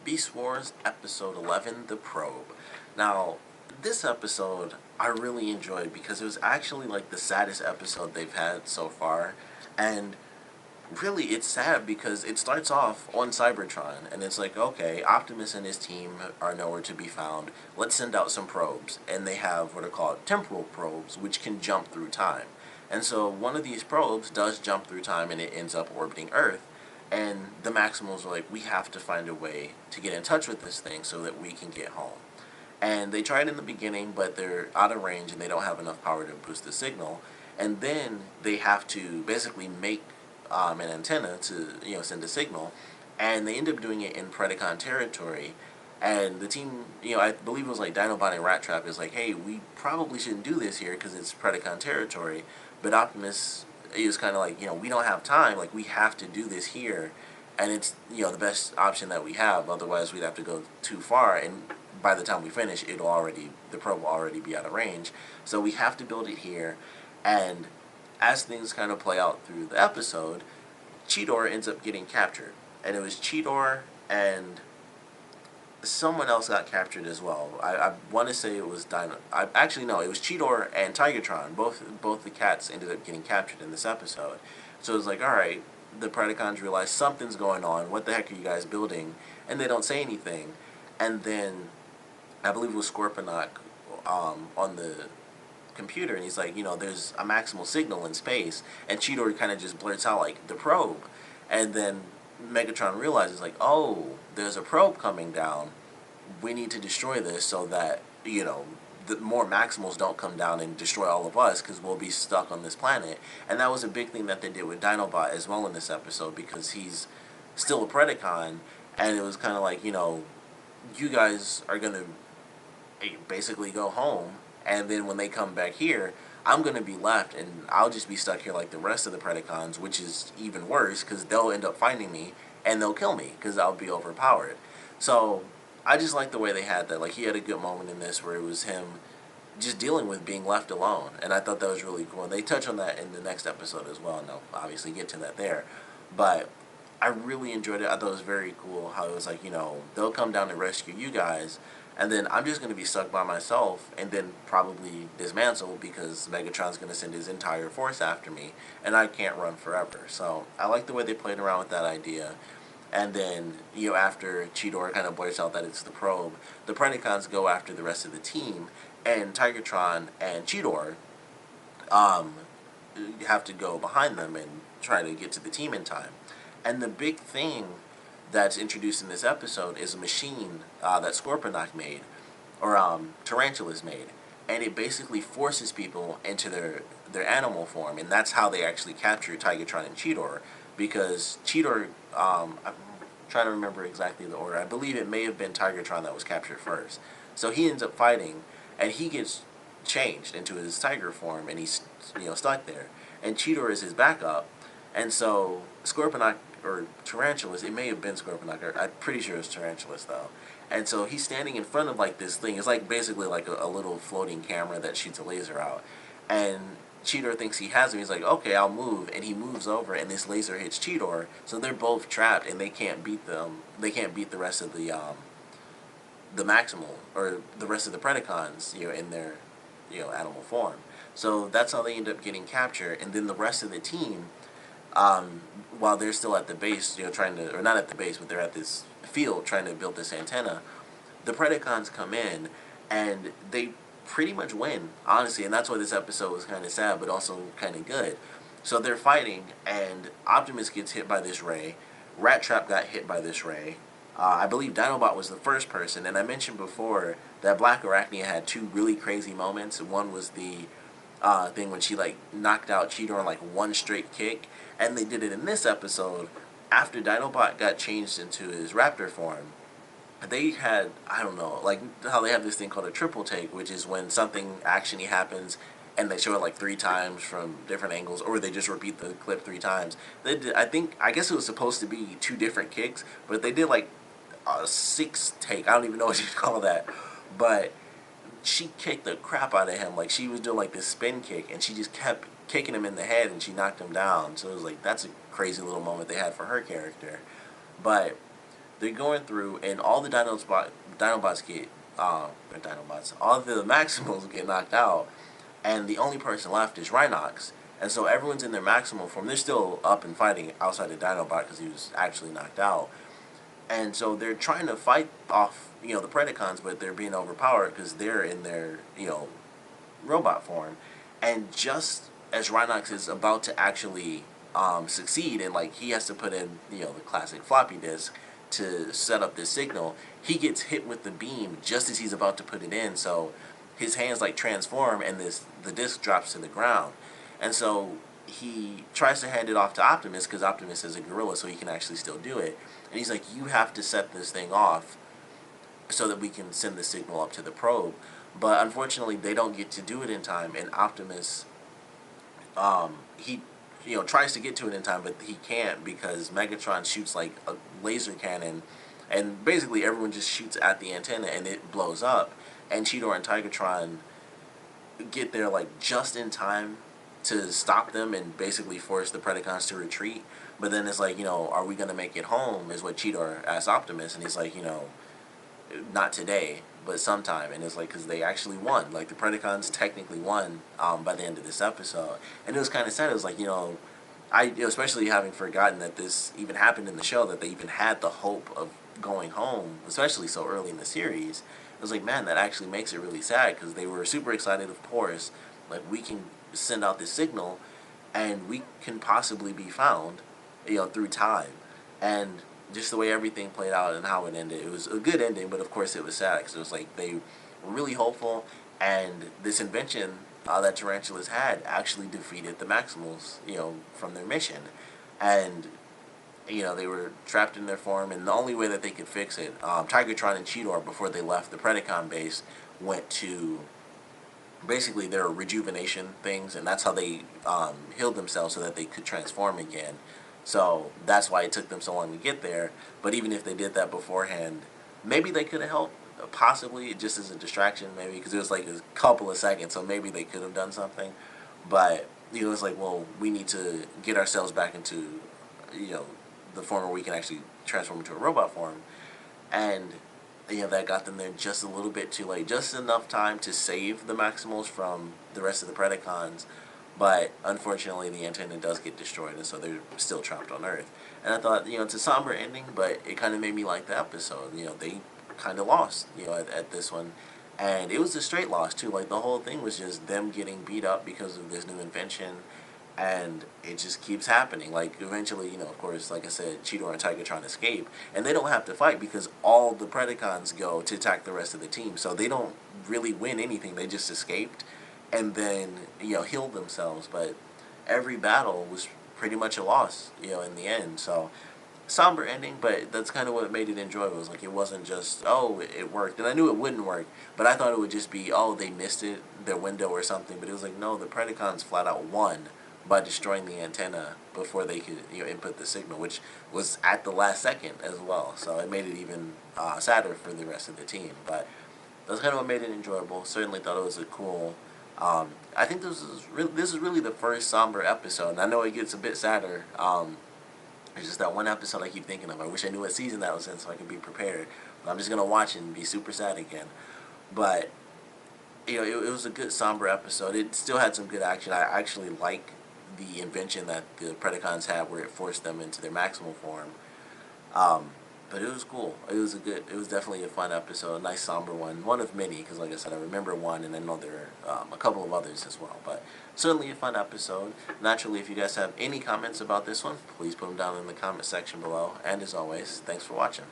Beast Wars Episode 11, The Probe. Now, this episode I really enjoyed because it was actually like the saddest episode they've had so far. And really, it's sad because it starts off on Cybertron, and it's like, okay, Optimus and his team are nowhere to be found. Let's send out some probes. And they have what are called temporal probes, which can jump through time. And so one of these probes does jump through time and it ends up orbiting Earth. And the Maximals are like, we have to find a way to get in touch with this thing so that we can get home. And they tried in the beginning, but they're out of range and they don't have enough power to boost the signal. And then they have to basically make an antenna to send a signal, and they end up doing it in Predacon territory. And the team, I believe it was like Dinobot and Rat Trap is like, hey, we probably shouldn't do this here because it's Predacon territory. But Optimus is kind of like, we don't have time. Like, we have to do this here, and it's the best option that we have. Otherwise, we'd have to go too far, and by the time we finish, the probe will already be out of range. So we have to build it here, and as things kind of play out through the episode, Cheetor ends up getting captured, and it was Cheetor and someone else got captured as well. I want to say it was Dino. Actually, no, it was Cheetor and Tigertron. Both the cats ended up getting captured in this episode. So it's like, all right, the Predacons realize something's going on. What the heck are you guys building? And they don't say anything. And then I believe it was Scorponok on the computer, and he's like, there's a maximal signal in space, and Cheetor kind of just blurts out like the probe, and then Megatron realizes like, oh, there's a probe coming down. We need to destroy this so that the more Maximals don't come down and destroy all of us because we'll be stuck on this planet. And that was a big thing that they did with Dinobot as well in this episode because he's still a Predacon, and it was kind of like you guys are gonna basically go home, and then when they come back here, I'm going to be left, and I'll just be stuck here like the rest of the Predacons, which is even worse, because they'll end up finding me, and they'll kill me, because I'll be overpowered. So, I just like the way they had that. Like, he had a good moment in this where it was him just dealing with being left alone, and I thought that was really cool. And they touch on that in the next episode as well, and they'll obviously get to that there. But I really enjoyed it. I thought it was very cool how it was like, they'll come down to rescue you guys, and then I'm just going to be stuck by myself and then probably dismantled because Megatron's going to send his entire force after me, and I can't run forever. So I like the way they played around with that idea. And then, after Cheetor kind of blurts out that it's the probe, the Predacons go after the rest of the team, and Tigertron and Cheetor have to go behind them and try to get to the team in time. And the big thing that's introduced in this episode is a machine that Scorponok made, or Tarantulas made, and it basically forces people into their animal form, and that's how they actually capture Tigertron and Cheetor, because Cheetor, I'm trying to remember exactly the order, I believe it may have been Tigertron that was captured first, so he ends up fighting, and he gets changed into his tiger form, and he's stuck there, and Cheetor is his backup, and so Scorponok, or Tarantulas, it may have been Scorponok, I'm pretty sure it's Tarantulas though. And so he's standing in front of like this thing. It's like basically like a little floating camera that shoots a laser out. And Cheetor thinks he has him. He's like, okay, I'll move. And he moves over, and this laser hits Cheetor. So they're both trapped, and they can't beat them. They can't beat the rest of the Maximal, or the rest of the Predacons, in their animal form. So that's how they end up getting captured. And then the rest of the team, while they're still at the base, trying to, or not at the base, but they're at this field trying to build this antenna, the Predacons come in, and they pretty much win, honestly, and that's why this episode was kind of sad, but also kind of good. So they're fighting, and Optimus gets hit by this ray, Rat Trap got hit by this ray, I believe Dinobot was the first person, and I mentioned before that Black Arachnia had two really crazy moments. One was the thing when she like knocked out Cheetor on like one straight kick, and they did it in this episode after Dinobot got changed into his raptor form. They had, I don't know, like how they have this thing called a triple take, which is when something actiony happens and they show it like 3 times from different angles, or they just repeat the clip 3 times. They did, I guess it was supposed to be 2 different kicks, but they did like a 6 take. I don't even know what you'd call that, but she kicked the crap out of him. Like, she was doing like this spin kick, and she just kept kicking him in the head, and she knocked him down. So it was like, that's a crazy little moment they had for her character. But they're going through, and all the Dinobots get, all the Maximals get knocked out, and the only person left is Rhinox. And so everyone's in their maximal form. They're still up and fighting outside the Dinobot because he was actually knocked out. And so they're trying to fight off, the Predacons, but they're being overpowered because they're in their, robot form. And just as Rhinox is about to actually succeed, and like he has to put in, the classic floppy disk to set up this signal, he gets hit with the beam just as he's about to put it in. So his hands like transform, and the disc drops to the ground. And so he tries to hand it off to Optimus because Optimus is a gorilla, so he can actually still do it. And he's like, you have to set this thing off so that we can send the signal up to the probe. But unfortunately, they don't get to do it in time, and Optimus, he tries to get to it in time, but he can't because Megatron shoots like a laser cannon, and basically everyone just shoots at the antenna and it blows up. And Cheetor and Tigertron get there like just in time to stop them and basically force the Predacons to retreat. But then it's like, are we going to make it home, is what Cheetor asks Optimus, and he's like, not today, but sometime. And it's like, because they actually won. Like, the Predacons technically won by the end of this episode. And it was kind of sad. It was like, especially having forgotten that this even happened in the show, that they even had the hope of going home, especially so early in the series. It was like, man, that actually makes it really sad, because they were super excited, of course. Like, we can send out this signal, and we can possibly be found, through time. And just the way everything played out and how it ended, it was a good ending, but of course it was sad, because it was like they were really hopeful, and this invention that Tarantulas had actually defeated the Maximals, from their mission. And they were trapped in their form, and the only way that they could fix it, Tigertron and Cheetor, before they left the Predacon base, went to basically their rejuvenation things, and that's how they healed themselves so that they could transform again. So that's why it took them so long to get there. But even if they did that beforehand, maybe they could have helped, possibly, just as a distraction, maybe, because it was like a couple of seconds, so maybe they could have done something. But, it's like, well, we need to get ourselves back into, the form where we can actually transform into a robot form. And, that got them there just a little bit too late. Just enough time to save the Maximals from the rest of the Predacons. But unfortunately, the antenna does get destroyed, and so they're still trapped on Earth. And I thought, it's a somber ending, but it kind of made me like the episode. They kind of lost, at this one. And it was a straight loss, too. Like, the whole thing was just them getting beat up because of this new invention, and it just keeps happening. Like, eventually, of course, like I said, Cheetor and Tigertron escape, and they don't have to fight because all the Predacons go to attack the rest of the team. So they don't really win anything. They just escaped and then, healed themselves. But every battle was pretty much a loss, in the end. So, somber ending, but that's kind of what made it enjoyable. It was like, it wasn't just, oh, it worked. And I knew it wouldn't work, but I thought it would just be, oh, they missed it, their window or something. But it was like, no, the Predacons flat out won by destroying the antenna before they could, input the signal, which was at the last second as well. So it made it even sadder for the rest of the team. But that's kind of what made it enjoyable. Certainly thought it was a cool. I think this is really the first somber episode, and I know it gets a bit sadder. It's just that one episode I keep thinking of. I wish I knew what season that was in so I could be prepared. But I'm just gonna watch it and be super sad again. But it was a good somber episode. It still had some good action. I actually like the invention that the Predacons had, where it forced them into their maximal form. But it was cool. It was definitely a fun episode, a nice somber one of many, because like I said, I remember one, and I know there are a couple of others as well. But certainly a fun episode. Naturally, if you guys have any comments about this one, please put them down in the comment section below. And as always, thanks for watching.